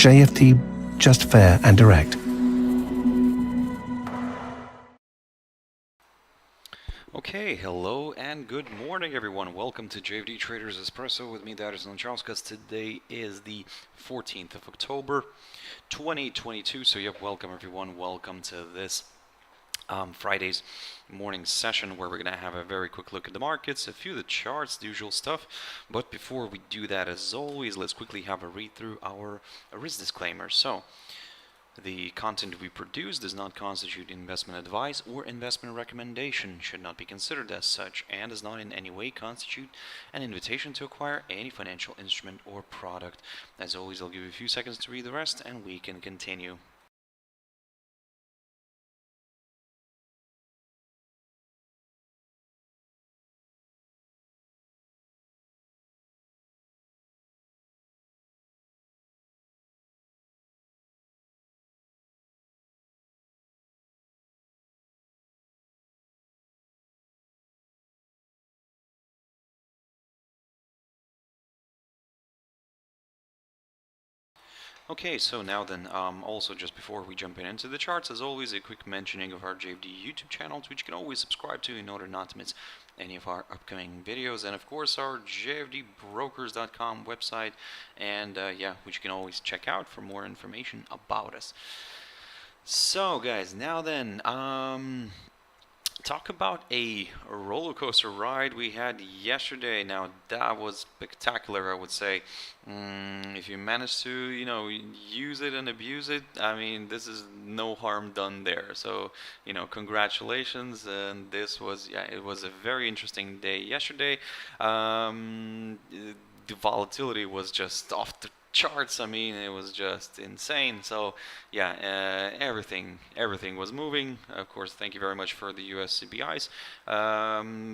JFD, just fair and direct. Okay, hello and good morning everyone. Welcome to JFD Traders Espresso with me, Darius Anucauskas. Today is the 14th of October, 2022. So yep, welcome everyone. Welcome to this Friday's morning session where we're going to have a very quick look at the markets, a few of the charts, the usual stuff. But before we do that, as always, let's quickly have a read through our risk disclaimer. So, the content we produce does not constitute investment advice or investment recommendation, should not be considered as such, and does not in any way constitute an invitation to acquire any financial instrument or product. As always, I'll give you a few seconds to read the rest and we can continue. Okay, so now then, also just before we jump into the charts, as always, a quick mentioning of our JFD YouTube channel, which you can always subscribe to in order not to miss any of our upcoming videos, and of course our jfdbrokers.com website, and yeah, which you can always check out for more information about us. So guys, now then, talk about a roller coaster ride we had yesterday. Now that was spectacular, I would say. If you manage to, use it and abuse it, I mean, this is no harm done there. So, congratulations. And this was, yeah, it was a very interesting day yesterday. The volatility was just off the charts. I mean, it was just insane. So yeah, everything was moving. Of course, thank you very much for the US CPIs.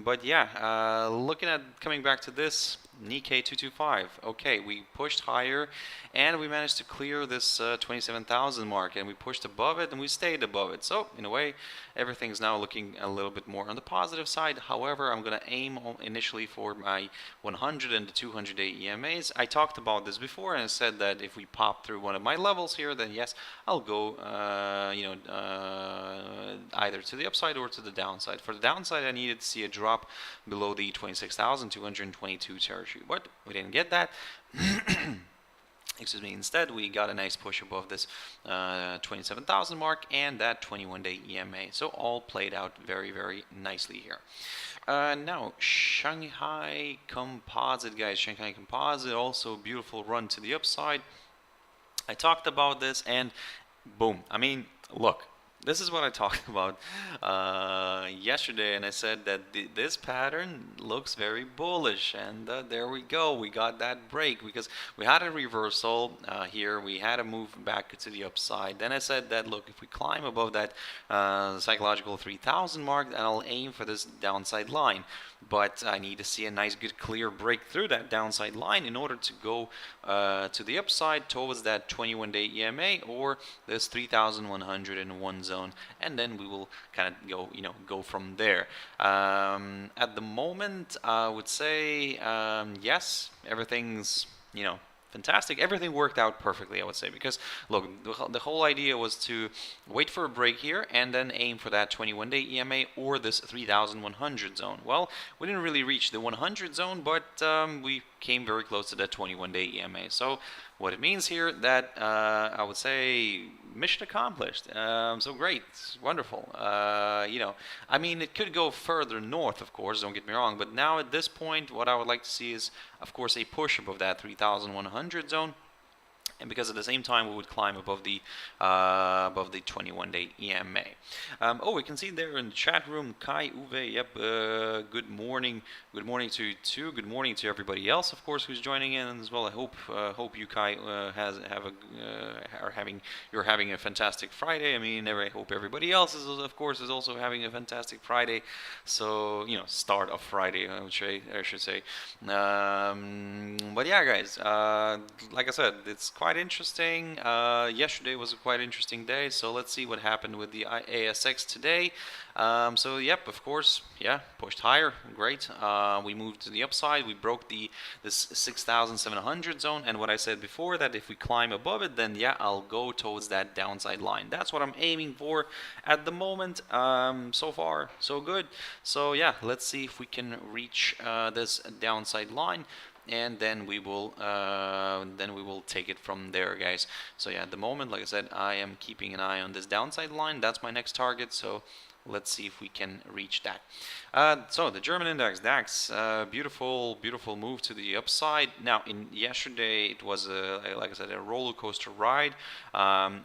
But yeah, looking at coming back to this Nikkei 225. Okay, we pushed higher and we managed to clear this 27,000 mark, and we pushed above it and we stayed above it. So in a way, everything's now looking a little bit more on the positive side. However, I'm going to aim initially for my 100 and the 200-day EMAs. I talked about this before and I said that if we pop through one of my levels here, then yes, I'll go either to the upside or to the downside. For the downside, I needed to see a drop below the 26,222 territory, but we didn't get that. Excuse me. Instead, we got a nice push above this 27,000 mark and that 21-day EMA. So all played out very, very nicely here. Now, Shanghai Composite, guys. Shanghai Composite, also beautiful run to the upside. I talked about this and boom. I mean, look. This is what I talked about yesterday, and I said that this pattern looks very bullish, and there we go. We got that break because we had a reversal here. We had a move back to the upside. Then I said that, look, if we climb above that psychological 3,000 mark, then I'll aim for this downside line. But I need to see a nice, good, clear break through that downside line in order to go to the upside towards that 21-day EMA or this 3,101 zone, and then we will kind of go from there. At the moment, I would say yes, everything's fantastic. Everything worked out perfectly, I would say, because look, the whole idea was to wait for a break here and then aim for that 21-day EMA or this 3,100 zone. Well, we didn't really reach the 100 zone, but we came very close to that 21-day EMA. So what it means here that I would say mission accomplished. So great, wonderful. I mean, it could go further north, of course, don't get me wrong, but now at this point, what I would like to see is, of course, a push above that 3,100 zone. And because at the same time we would climb above the 21-day EMA. Oh, we can see there in the chat room, Kai Uwe. Yep. Good morning. Good morning to you too. Good morning to everybody else, of course, who's joining in as well. I hope you, Kai, you're having a fantastic Friday. I mean, I hope everybody else is, of course, is also having a fantastic Friday. So start of Friday, I should say. But yeah, guys, like I said, it's quite quite interesting. Yesterday was a quite interesting day, so let's see what happened with the ASX today. So yep, of course, yeah, pushed higher, great. We moved to the upside, we broke this 6,700 zone, and what I said before, that if we climb above it, then yeah, I'll go towards that downside line. That's what I'm aiming for at the moment. So far, so good. So yeah, let's see if we can reach this downside line, and then we will take it from there, guys. So yeah, at the moment, like I said, I am keeping an eye on this downside line. That's my next target, so let's see if we can reach that. So the German index DAX, beautiful move to the upside. Now yesterday it was like I said, a roller coaster ride.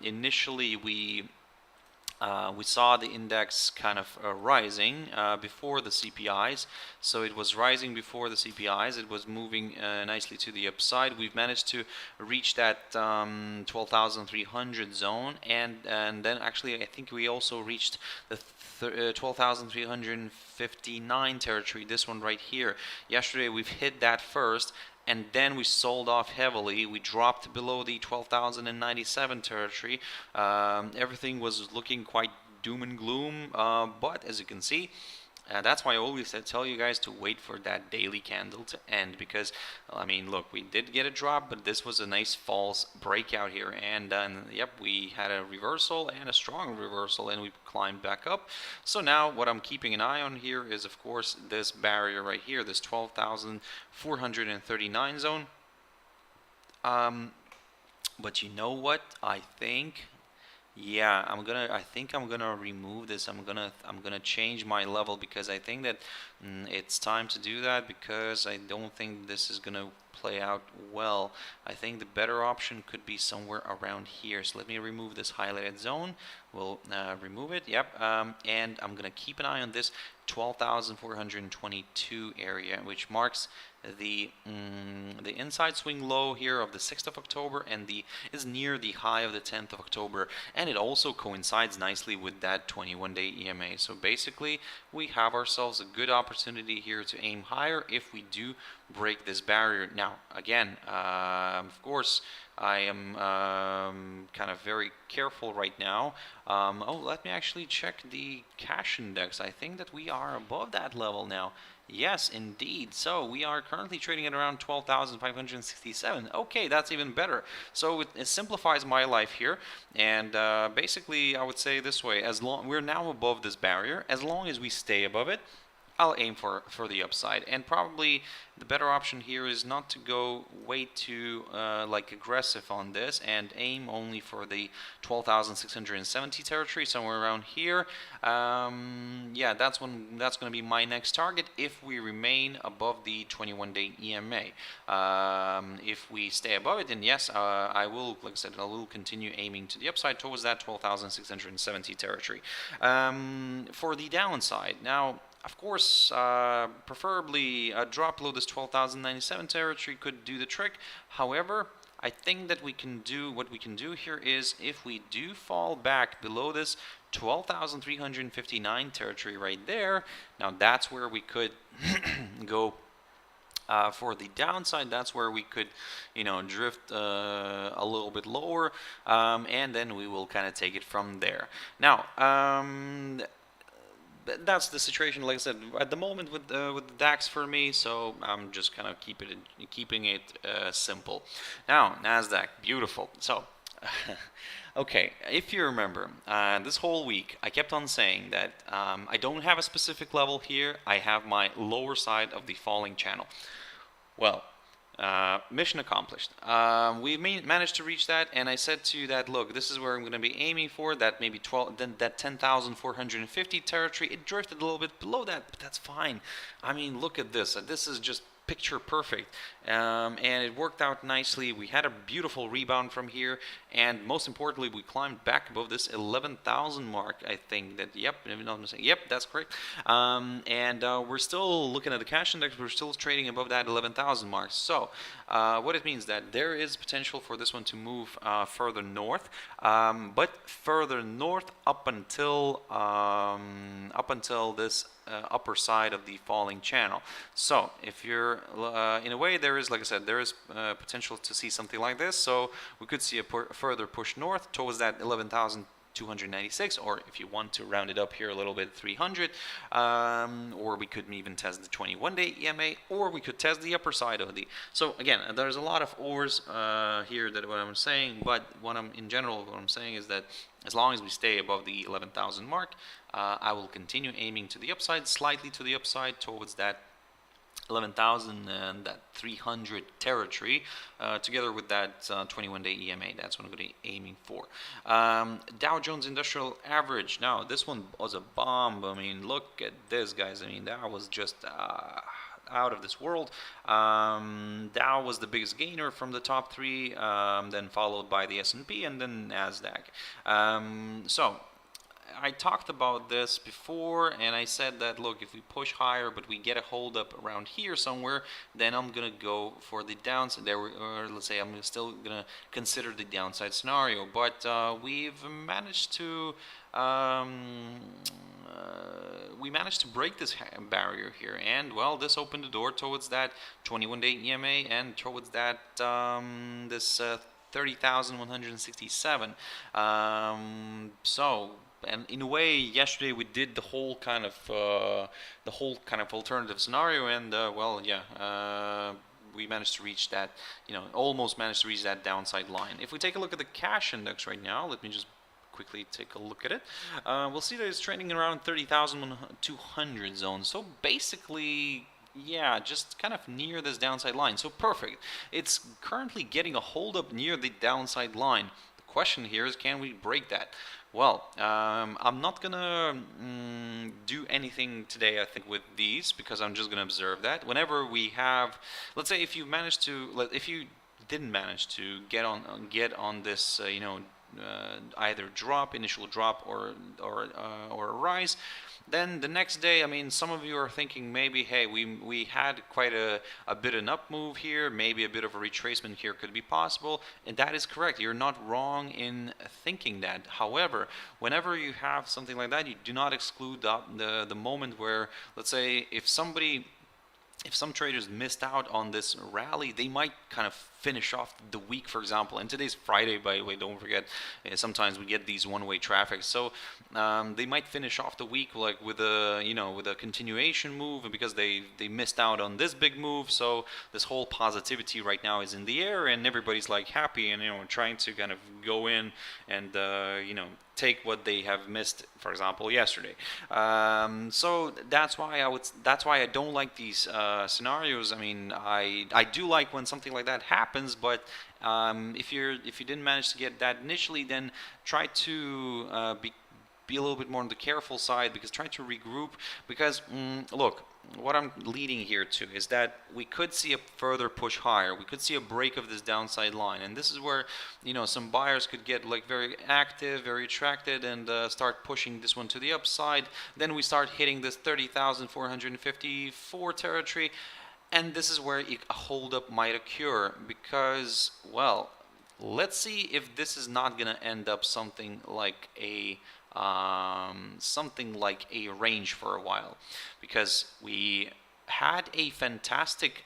Initially we saw the index kind of rising before the CPIs. So it was rising before the CPIs. It was moving nicely to the upside. We've managed to reach that 12,300 zone, and then actually I think we also reached the 12,359 territory, this one right here. Yesterday we've hit that first, and then we sold off heavily. We dropped below the 12,097 territory. Everything was looking quite doom and gloom, but as you can see, that's why I always tell you guys to wait for that daily candle to end, because I mean, look, we did get a drop, but this was a nice false breakout here, and yep, we had a reversal, and a strong reversal, and we climbed back up. So now what I'm keeping an eye on here is, of course, this barrier right here, this 12,439 zone. But you know what? I think, yeah, I think I'm gonna remove this. I'm gonna change my level, because I think that it's time to do that, because I don't think this is gonna play out well. I think the better option could be somewhere around here. So let me remove this highlighted zone. We'll remove it. Yep. And I'm gonna keep an eye on this 12,422 area, which marks the inside swing low here of the 6th of October, and is near the high of the 10th of October, and it also coincides nicely with that 21-day EMA. So basically, we have ourselves a good opportunity here to aim higher if we do break this barrier. Now, again, of course, I am kind of very careful right now. Oh, let me actually check the cash index. I think that we are above that level now. Yes, indeed. So we are currently trading at around 12,567. Okay, that's even better. So it simplifies my life here. And basically, I would say this way: we're now above this barrier. As long as we stay above it, I'll aim for the upside. And probably the better option here is not to go way too like aggressive on this, and aim only for the 12,670 territory, somewhere around here. Yeah, that's going to be my next target if we remain above the 21-day EMA. If we stay above it, then yes, I will, like I said, I will continue aiming to the upside towards that 12,670 territory. For the downside, now, of course, preferably a drop below this 12,097 territory could do the trick. However, I think that what we can do here is, if we do fall back below this 12,359 territory right there, now that's where we could go for the downside. That's where we could, drift a little bit lower, and then we will kind of take it from there. Now, that's the situation, like I said, at the moment with the DAX for me, so I'm just kind of keeping it simple. Now, NASDAQ, beautiful. So, okay, if you remember, this whole week I kept on saying that I don't have a specific level here, I have my lower side of the falling channel. Well, mission accomplished. We managed to reach that, and I said to you that, look, this is where I'm going to be aiming for, that maybe that 10,450 territory. It drifted a little bit below that, but that's fine. I mean, look at this. This is just picture perfect, and it worked out nicely. We had a beautiful rebound from here, and most importantly, we climbed back above this 11,000 mark. I think that, yep, that's correct. And we're still looking at the cash index. We're still trading above that 11,000 mark. So what it means that there is potential for this one to move further north, but further north up until this upper side of the falling channel. So if you're in a way, there is, like I said, there is potential to see something like this. So we could see a further push north towards that 11,296, or if you want to round it up here a little bit, 300, or we could even test the 21-day EMA, or we could test the upper side of the. So again, there's a lot of ors here that what I'm saying, but what I'm saying is that as long as we stay above the 11,000 mark, I will continue aiming to the upside, slightly to the upside towards that 11,000 and that 300 territory, together with that 21-day EMA. That's what I'm going to be aiming for. Dow Jones Industrial Average. Now, this one was a bomb. I mean, look at this, guys. I mean, that was just out of this world. Dow was the biggest gainer from the top three, then followed by the S&P and then NASDAQ. So I talked about this before, and I said that, look, if we push higher but we get a hold up around here somewhere, then I'm gonna go for the downside there, or let's say I'm still gonna consider the downside scenario. But we've managed to break this barrier here, and well, this opened the door towards that 21-day EMA and towards that this 30,167. So, and in a way, yesterday we did the whole kind of alternative scenario, and well, yeah, we managed to reach that, almost managed to reach that downside line. If we take a look at the cash index right now, let me just quickly take a look at it. We'll see that it's trading around 30,200 zone. So basically, yeah, just kind of near this downside line. So perfect. It's currently getting a hold up near the downside line. The question here is, can we break that? Well, I'm not gonna do anything today, I think, with these, because I'm just gonna observe that. Whenever we have, let's say, if you didn't manage to get on this, either initial drop or a rise, then the next day, I mean, some of you are thinking maybe, hey, we had quite a bit of an up move here, maybe a bit of a retracement here could be possible, and that is correct. You're not wrong in thinking that. However, whenever you have something like that, you do not exclude the moment where, let's say, if some traders missed out on this rally, they might kind of finish off the week, for example. And today's Friday, by the way, don't forget, sometimes we get these one-way traffic. So they might finish off the week like with a continuation move, because they missed out on this big move. So this whole positivity right now is in the air, and everybody's like happy and trying to kind of go in and take what they have missed, for example, yesterday. So that's why I don't like these scenarios. I mean, I do like when something like that happens, but if you didn't manage to get that initially, then try to be a little bit more on the careful side, because try to regroup, because look, what I'm leading here to is that we could see a further push higher. We could see a break of this downside line, and this is where some buyers could get like very active, very attracted, and start pushing this one to the upside. Then we start hitting this 30,454 territory, and this is where a holdup might occur, because, well, let's see if this is not gonna end up something like a range for a while, because we had a fantastic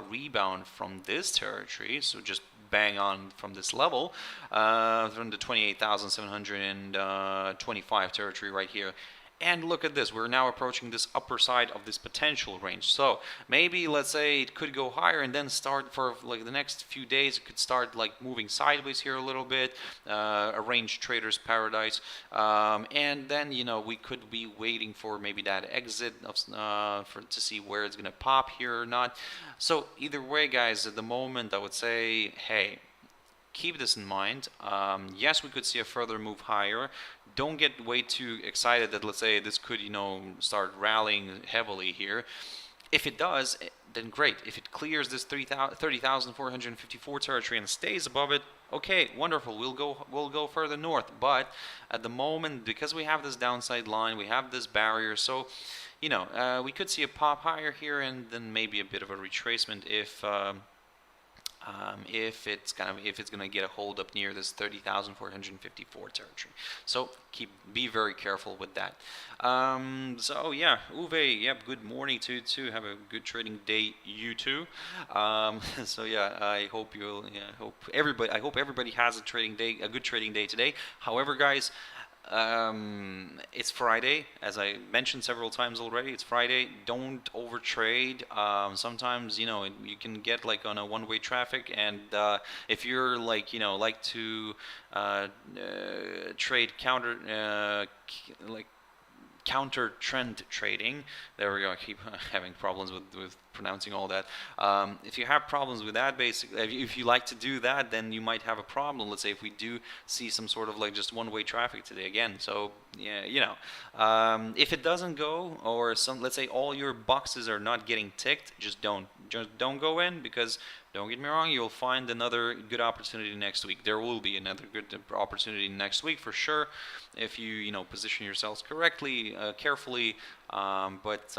rebound from this territory, so just bang on from this level, from the 28,725 territory right here. And look at this, we're now approaching this upper side of this potential range. So maybe, let's say, it could go higher and then start for like the next few days, it could start like moving sideways here a little bit, a range trader's paradise. And then, we could be waiting for maybe that exit to see where it's gonna pop here or not. So either way, guys, at the moment, I would say, hey, keep this in mind. Yes, we could see a further move higher. Don't get way too excited that, let's say, this could, start rallying heavily here. If it does, then great. If it clears this 30,454 territory and stays above it, okay, wonderful. We'll go further north. But at the moment, because we have this downside line, we have this barrier, so we could see a pop higher here and then maybe a bit of a retracement if if it's gonna get a hold up near this 30,454 territory. So be very careful with that. So yeah, Uwe, yep, good morning to you too. Have a good trading day, you too. So yeah, I hope everybody has a good trading day today. However, guys, it's Friday, as I mentioned several times already. It's Friday. Don't overtrade. Sometimes you can get like on a one-way traffic, and if you're like like to trade counter trend trading. There we go. I keep having problems with pronouncing all that. If you have problems with that, basically, if you like to do that, then you might have a problem. Let's say if we do see some sort of like just one-way traffic today again. So yeah, if it doesn't go, or let's say all your boxes are not getting ticked, just don't go in, because don't get me wrong, you'll find another good opportunity next week. There will be another good opportunity next week for sure, if you position yourselves correctly, carefully. But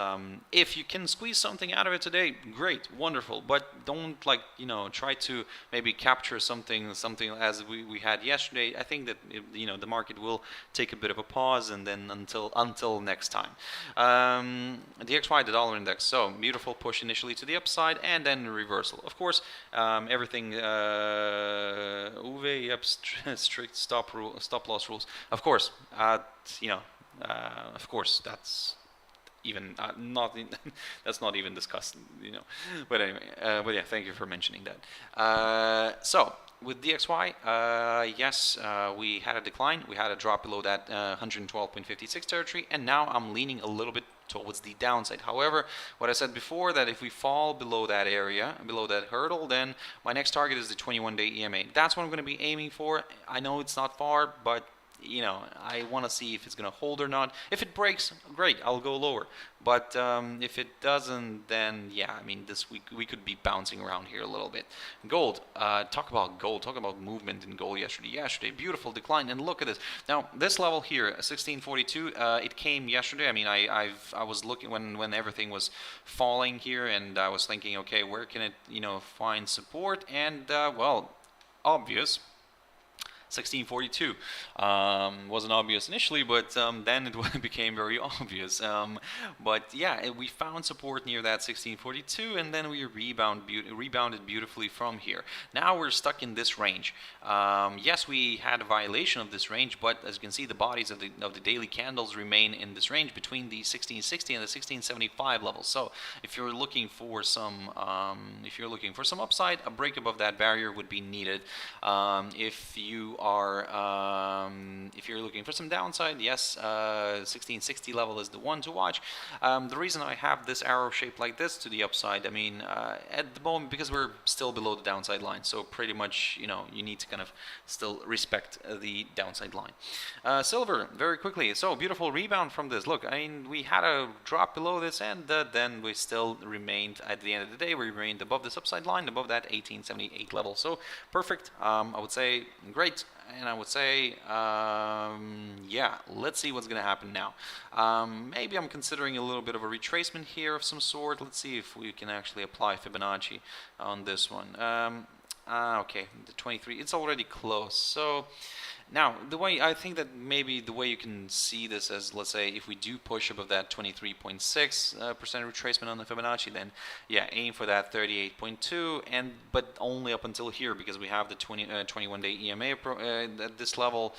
if you can squeeze something out of it today, great, wonderful. But don't try to maybe capture something as we had yesterday. I think that the market will take a bit of a pause, and then until next time. The XY, the dollar index, so beautiful push initially to the upside, and then reversal. Of course, everything Uwe, yep, strict stop loss rules. Of course, of course, that's even that's not even discussed, But anyway, but yeah, thank you for mentioning that. So with DXY, yes, we had a decline. We had a drop below that 112.56 territory, and now I'm leaning a little bit towards the downside. However, what I said before, that if we fall below that area, below that hurdle, then my next target is the 21-day EMA. That's what I'm going to be aiming for. I know it's not far, but I want to see if it's going to hold or not. If it breaks, great, I'll go lower. But if it doesn't, then yeah, I mean, this week we could be bouncing around here a little bit. Gold, talk about movement in gold yesterday. Beautiful decline, and look at this. Now, this level here, 1642, it came yesterday. I mean, I was looking when everything was falling here, and I was thinking, okay, where can it, find support? And well, obvious. 1642 wasn't obvious initially, but then it became very obvious. But yeah, we found support near that 1642, and then we rebounded beautifully from here. Now we're stuck in this range. Yes, we had a violation of this range, but as you can see, the bodies of the daily candles remain in this range between the 1660 and the 1675 levels. So if you're looking for some upside, a break above that barrier would be needed. If you're looking for some downside, yes, 1660 level is the one to watch. The reason I have this arrow shape like this to the upside, I mean, at the moment, because we're still below the downside line, so pretty much, you need to kind of still respect the downside line. Silver, very quickly, so beautiful rebound from this. Look, I mean, we had a drop below this, and then we still remained, at the end of the day, we remained above this upside line, above that 1878 level. So perfect. I would say great. And I would say, yeah, let's see what's going to happen now. Maybe I'm considering a little bit of a retracement here of some sort. Let's see if we can actually apply Fibonacci on this one. Okay, the 23, it's already close. So now, I think that maybe the way you can see this as, let's say, if we do push above that 23.6% retracement on the Fibonacci, then yeah, aim for that 38.2, but only up until here, because we have the 21-day EMA at this level,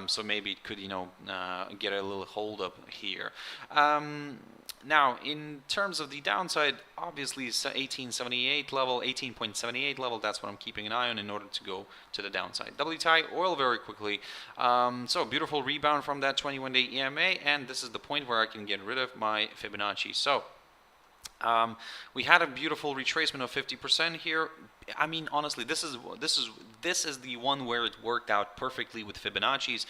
so maybe it could, get a little hold up here. Now, in terms of the downside, obviously 18.78 level, that's what I'm keeping an eye on in order to go to the downside. WTI oil very quickly. So beautiful rebound from that 21-day EMA, and this is the point where I can get rid of my Fibonacci. So we had a beautiful retracement of 50% here. I mean, honestly, this is the one where it worked out perfectly with Fibonacci's,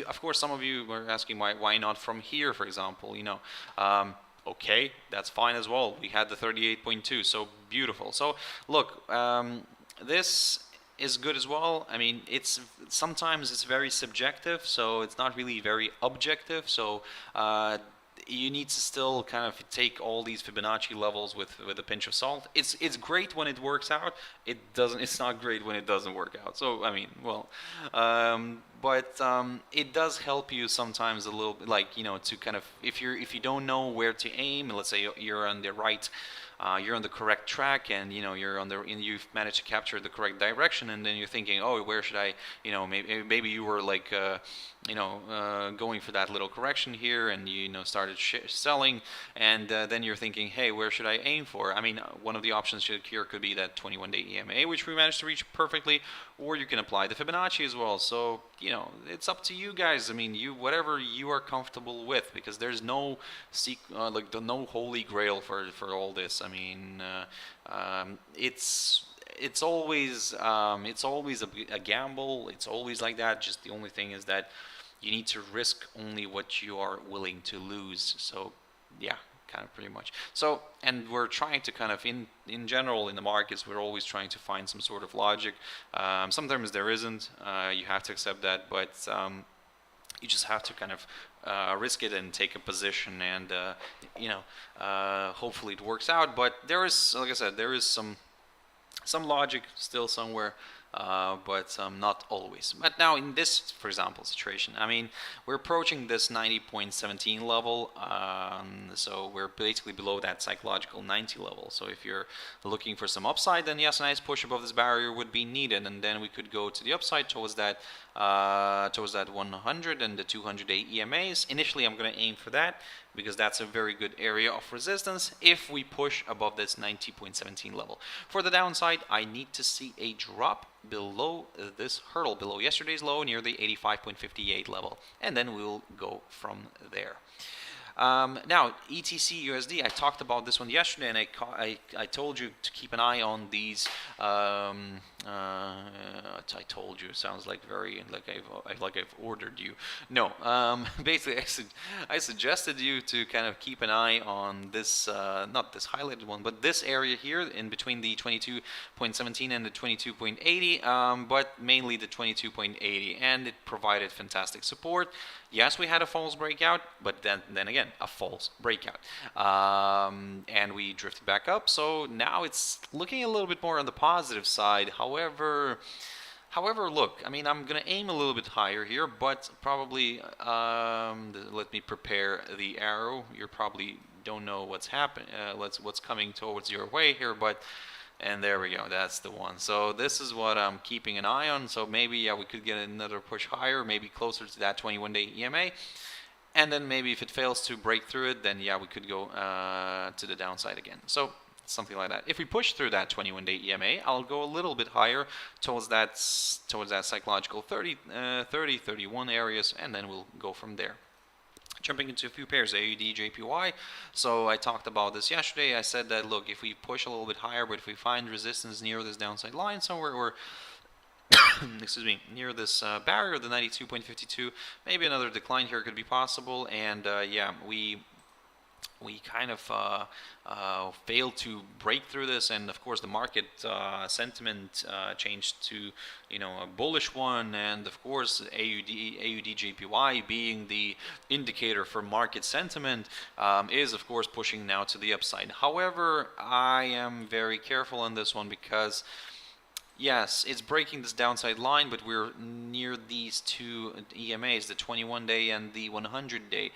of course, some of you were asking why not from here, for example. Okay, that's fine as well. We had the 38.2, so beautiful. So look, this is good as well. I mean, sometimes it's very subjective, so it's not really very objective. So you need to still kind of take all these Fibonacci levels with a pinch of salt. It's great when it works out. It's not great when it doesn't work out. So I mean, well, but it does help you sometimes a little bit, like, you know, to kind of, if you don't know where to aim, let's say you're on the right. You're on the correct track, and you know you've managed to capture the correct direction, and then you're thinking, oh, where should I, you know, maybe you were like, going for that little correction here, and you know started selling, and then you're thinking, hey, where should I aim for? I mean, one of the options here could be that 21-day EMA, which we managed to reach perfectly, or you can apply the Fibonacci as well. So you know, it's up to you guys. I mean, whatever you are comfortable with, because there's no no holy grail for all this. I mean, it's always a gamble. It's always like that. Just the only thing is that you need to risk only what you are willing to lose. So yeah, kind of pretty much. So, and we're trying to kind of, in general in the markets, we're always trying to find some sort of logic. Sometimes there isn't. You have to accept that, but you just have to kind of risk it and take a position, and you know, hopefully it works out. But there is, like I said, there is some logic still somewhere, but not always. But now in this, for example, situation, I mean, we're approaching this 90.17 level, so we're basically below that psychological 90 level. So if you're looking for some upside, then yes, a nice push above this barrier would be needed, and then we could go to the upside towards that 100 and the 200-day EMAs. Initially, I'm going to aim for that, because that's a very good area of resistance if we push above this 90.17 level. For the downside, I need to see a drop below this hurdle, below yesterday's low near the 85.58 level, and then we'll go from there. Now, ETC USD, I talked about this one yesterday, and I told you to keep an eye on these. I told you, sounds like very like I've ordered you. No, basically I suggested you to kind of keep an eye on this, not this highlighted one, but this area here in between the 22.17 and the 22.80, but mainly the 22.80, and it provided fantastic support. Yes, we had a false breakout, but then again, a false breakout. And we drifted back up, so now it's looking a little bit more on the positive side. However, look, I mean, I'm going to aim a little bit higher here, but probably, let me prepare the arrow. You probably don't know what's happening, what's coming towards your way here, but... And there we go, that's the one. So this is what I'm keeping an eye on. So maybe, yeah, we could get another push higher, maybe closer to that 21-day EMA. And then maybe if it fails to break through it, then yeah, we could go to the downside again. So something like that. If we push through that 21-day EMA, I'll go a little bit higher towards that psychological 31 areas, and then we'll go from there. Jumping into a few pairs, Aud Jpy. So I talked about this yesterday. I said that, look, if we push a little bit higher, but if we find resistance near this downside line somewhere, or excuse me, near this barrier, the 92.52, maybe another decline here could be possible. And yeah, we kind of failed to break through this, and of course the market sentiment changed to, you know, a bullish one, and of course Aud Jpy being the indicator for market sentiment is of course pushing now to the upside. However, I am very careful on this one, because yes, it's breaking this downside line, but we're near these two EMAs, the 21-day and the 100-day.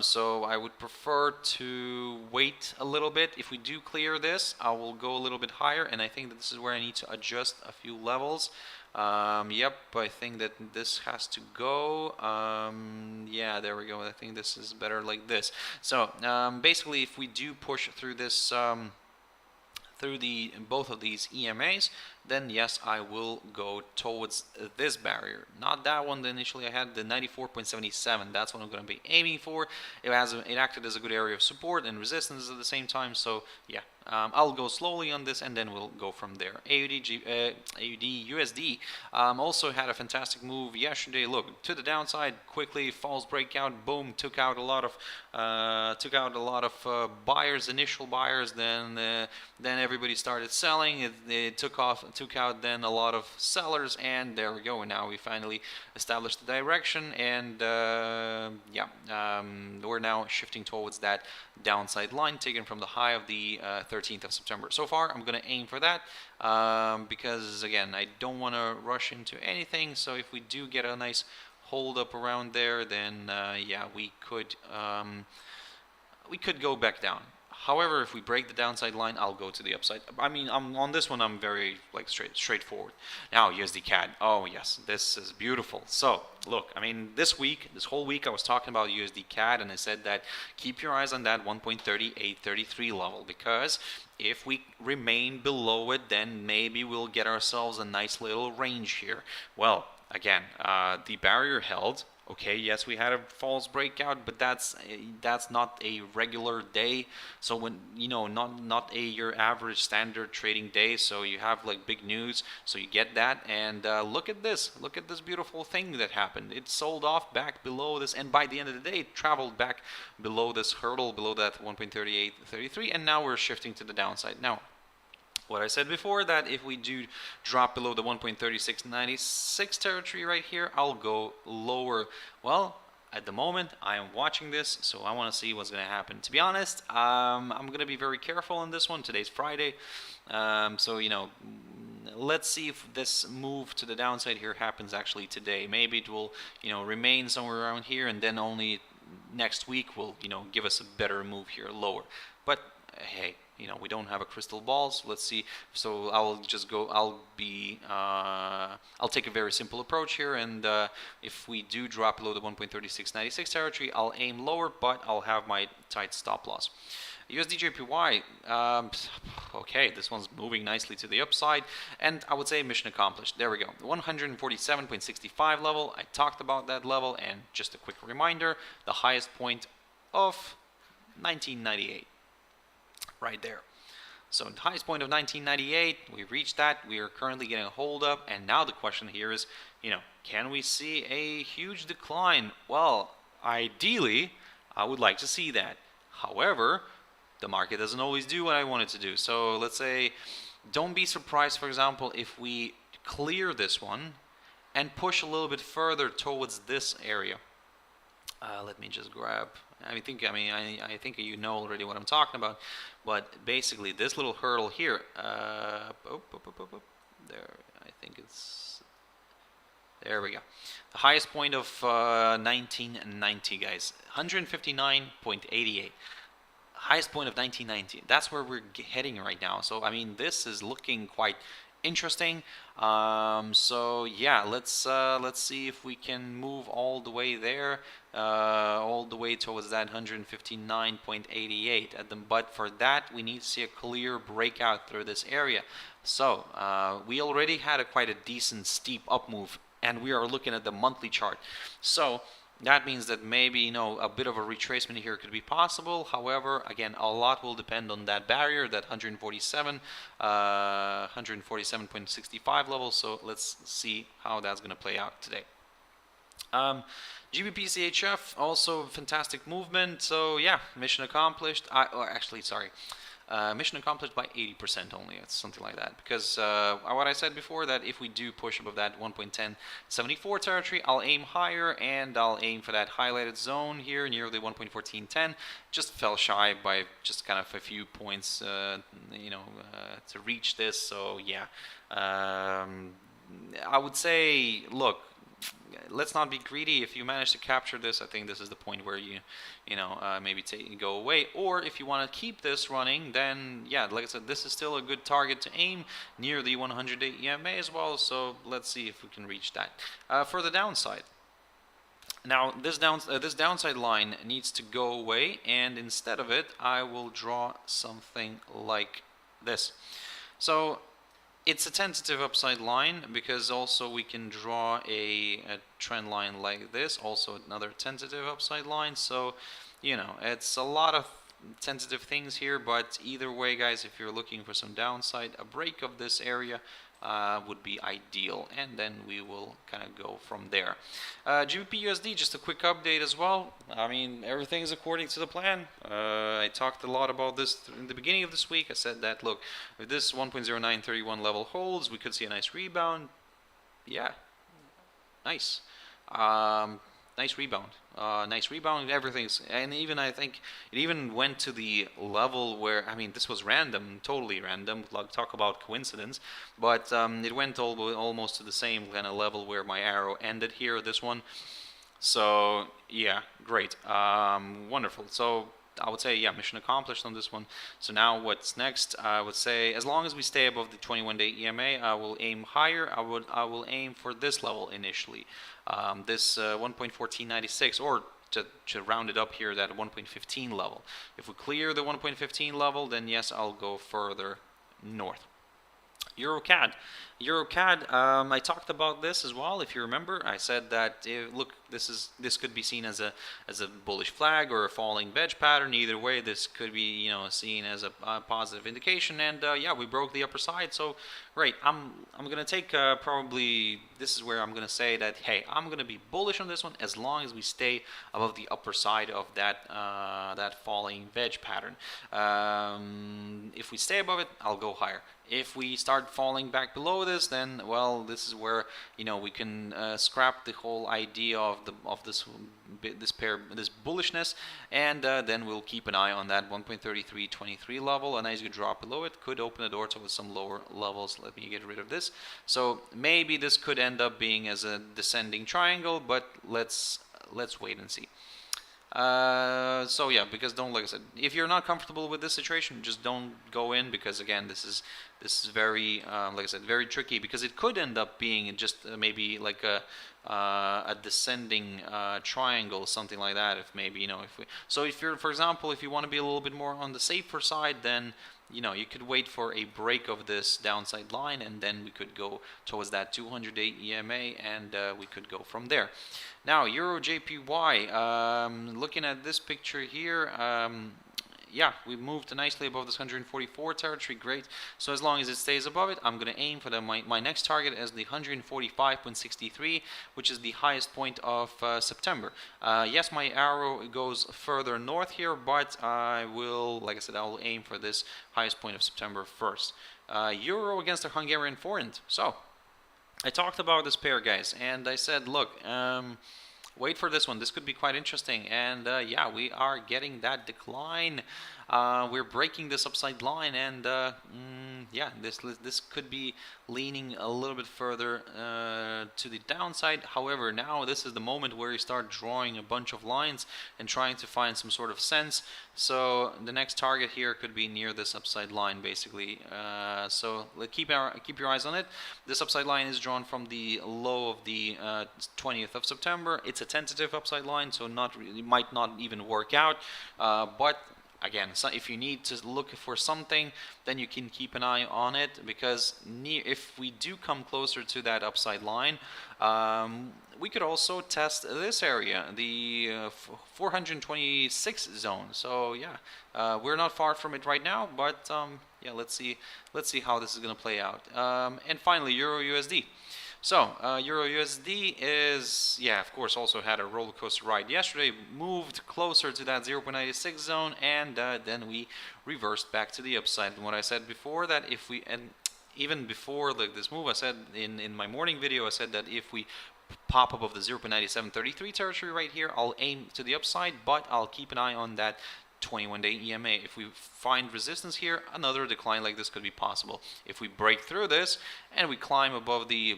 So I would prefer to wait a little bit. If we do clear this, I will go a little bit higher, and I think that this is where I need to adjust a few levels. Yep, I think that this has to go. Yeah, there we go. I think this is better like this. So basically, if we do push through this, through both of these EMAs, then yes, I will go towards this barrier. Not that one that initially I had, the 94.77. That's what I'm going to be aiming for. It acted as a good area of support and resistance at the same time. So yeah, I'll go slowly on this, and then we'll go from there. Aud USD also had a fantastic move yesterday. Look, to the downside quickly, false breakout, boom, took out a lot of buyers, initial buyers. Then everybody started selling. It took took out then a lot of sellers, and there we go. And now we finally established the direction, and we're now shifting towards that downside line taken from the high of the 13th of September. So far, I'm going to aim for that because, again, I don't want to rush into anything. So if we do get a nice hold up around there, then we could go back down. However, if we break the downside line, I'll go to the upside. I mean, on this one, I'm very straightforward. Now, USD Cad. Oh yes, this is beautiful. So look, I mean, this whole week, I was talking about USD Cad, and I said that keep your eyes on that 1.3833 level, because if we remain below it, then maybe we'll get ourselves a nice little range here. Well, again, the barrier held. Okay, yes, we had a false breakout, but that's not a regular day. So when not your average standard trading day. So you have like big news, so you get that, and look at this beautiful thing that happened. It sold off back below this, and by the end of the day, it traveled back below this hurdle, below that 1.3833, and now we're shifting to the downside. Now, what I said before, that if we do drop below the 1.3696 territory right here, I'll go lower. Well, at the moment, I am watching this, so I want to see what's going to happen. To be honest, I'm going to be very careful on this one. Today's Friday, so let's see if this move to the downside here happens actually today. Maybe it will, remain somewhere around here, and then only next week will, give us a better move here lower. But hey, we don't have a crystal ball, so let's see. So I'll take a very simple approach here, and if we do drop below the 1.3696 territory, I'll aim lower, but I'll have my tight stop loss. USD JPY, okay, this one's moving nicely to the upside, and I would say mission accomplished. There we go, 147.65 level. I talked about that level, and just a quick reminder, the highest point of 1998. Right there. So the highest point of 1998, we reached that. We are currently getting a hold up, and now the question here is, can we see a huge decline? Well, ideally, I would like to see that. However, the market doesn't always do what I want it to do. So let's say, don't be surprised, for example, if we clear this one and push a little bit further towards this area. Let me just grab. I think you know already what I'm talking about, but basically this little hurdle here, there, I think it's, there we go. The highest point of 1990, guys, 159.88. Highest point of 1990. That's where we're heading right now. So I mean, this is looking quite interesting. So yeah, let's see if we can move all the way there, all the way towards that 159.88 but for that we need to see a clear breakout through this area. So we already had quite a decent steep up move, and we are looking at the monthly chart. So that means that maybe a bit of a retracement here could be possible. However, again, a lot will depend on that barrier, that 147.65 level. So let's see how that's going to play out today. GBP CHF, also fantastic movement. So yeah, mission accomplished. Mission accomplished by 80% only. It's something like that, because what I said before, that if we do push above that 1.1074 territory, I'll aim higher, and I'll aim for that highlighted zone here near the 1.1410. Just fell shy by just kind of a few points, to reach this. So yeah, I would say, look, let's not be greedy. If you manage to capture this, I think this is the point where maybe go away. Or if you want to keep this running, then yeah, like I said, this is still a good target to aim near the 100-day EMA as well. So let's see if we can reach that. For the downside, now this downside line needs to go away, and instead of it, I will draw something like this. So it's a tentative upside line, because also we can draw a trend line like this, also another tentative upside line. So it's a lot of tentative things here, but either way, guys, if you're looking for some downside, a break of this area would be ideal, and then we will kind of go from there. GBP USD, just a quick update as well. I mean, everything is according to the plan. I talked a lot about this in the beginning of this week. I said that, look, if this 1.0931 level holds, we could see a nice rebound. Yeah, nice. Nice rebound. Nice rebound. Everything's, and even I think it even went to the level where, I mean, this was random, totally random. Like, talk about coincidence, but it went almost to the same kind of level where my arrow ended here. This one. So yeah, great. Wonderful. So I would say, yeah, mission accomplished on this one. So now what's next? I would say, as long as we stay above the 21-day EMA, I will aim higher. I will aim for this level initially, this 1.1496, or to round it up here, that 1.15 level. If we clear the 1.15 level, then yes, I'll go further north. EURUSD. EURUSD, I talked about this as well. If you remember, I said that look, this could be seen as a bullish flag or a falling wedge pattern. Either way, this could be, you know, seen as a positive indication. And yeah, we broke the upper side. So great. I'm gonna take probably, this is where I'm gonna say that, hey, I'm gonna be bullish on this one as long as we stay above the upper side of that that falling wedge pattern. If we stay above it, I'll go higher. If we start falling back below this, then, well, this is where, you know, we can scrap the whole idea of this bullishness, and then we'll keep an eye on that 1.3323 level. A nice good drop below it could open the door to some lower levels. Let me get rid of this. So maybe this could end up being as a descending triangle, but let's wait and see. So yeah, because like I said, if you're not comfortable with this situation, just don't go in, because again, this is very, like I said, very tricky, because it could end up being just maybe like a descending triangle, something like that. If maybe, you know, if you're, for example, if you want to be a little bit more on the safer side, then, you know, you could wait for a break of this downside line, and then we could go towards that 200-day EMA, and we could go from there. Now, Euro JPY, looking at this picture here, yeah, we moved nicely above this 144 territory. Great. So as long as it stays above it, I'm going to aim for my next target as the 145.63, which is the highest point of September. Yes, my arrow goes further north here, but I will, like I said, I will aim for this highest point of September first. Euro against the Hungarian forint. So I talked about this pair, guys, and I said, look, wait for this one. This could be quite interesting. And yeah, we are getting that decline. We're breaking this upside line, and yeah, this could be leaning a little bit further to the downside. However, now this is the moment where you start drawing a bunch of lines and trying to find some sort of sense. So the next target here could be near this upside line, basically. So keep your eyes on it. This upside line is drawn from the low of the 20th of September. It's a tentative upside line, so it might not even work out. But again, so if you need to look for something, then you can keep an eye on it, because if we do come closer to that upside line, we could also test this area, the 426 zone. So yeah, we're not far from it right now, but yeah, let's see how this is going to play out. And finally, Euro USD. So, Euro USD is, yeah, of course, also had a roller coaster ride yesterday, moved closer to that 0.96 zone, and then we reversed back to the upside. And what I said before, that if we, and even before this move, I said in my morning video, I said that if we pop above the 0.9733 territory right here, I'll aim to the upside, but I'll keep an eye on that 21-day EMA. If we find resistance here, another decline like this could be possible. If we break through this and we climb above the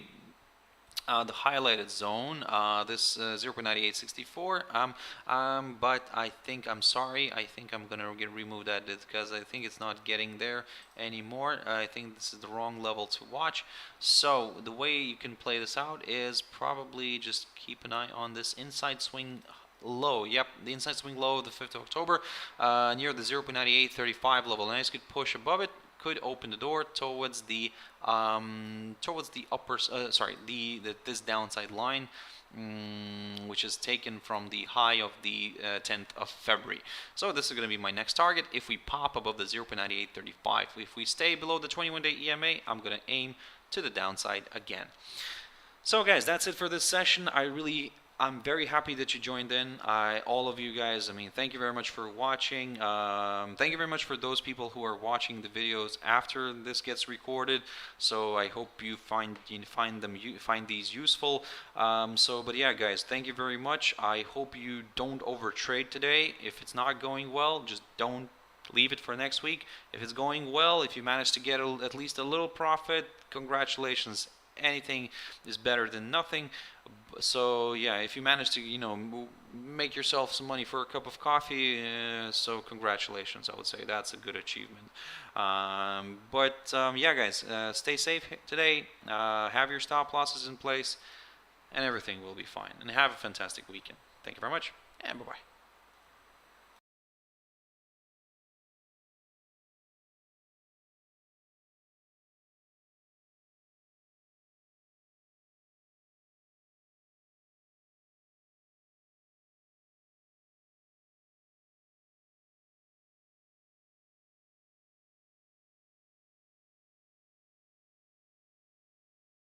highlighted zone, this 0.9864, but I think, I'm sorry, I think I'm gonna remove that, because I think it's not getting there anymore. I think this is the wrong level to watch. So the way you can play this out is probably just keep an eye on this inside swing low. Yep, the inside swing low of the 5th of October, near the 0.9835 level. A nice good push above it could open the door towards the upper, this downside line, which is taken from the high of the 10th of February. So this is going to be my next target. If we pop above the 0.9835, if we stay below the 21-day EMA, I'm going to aim to the downside again. So guys, that's it for this session. I'm very happy that you joined in. All of you guys, I mean, thank you very much for watching. Thank you very much for those people who are watching the videos after this gets recorded. So I hope you find these useful. But yeah, guys, thank you very much. I hope you don't overtrade today. If it's not going well, just don't leave it for next week. If it's going well, if you manage to get at least a little profit, congratulations. Anything is better than nothing. So yeah, if you manage to, you know, make yourself some money for a cup of coffee, so congratulations, I would say that's a good achievement. Yeah, guys, stay safe today, have your stop losses in place, and everything will be fine. And have a fantastic weekend. Thank you very much, and bye-bye.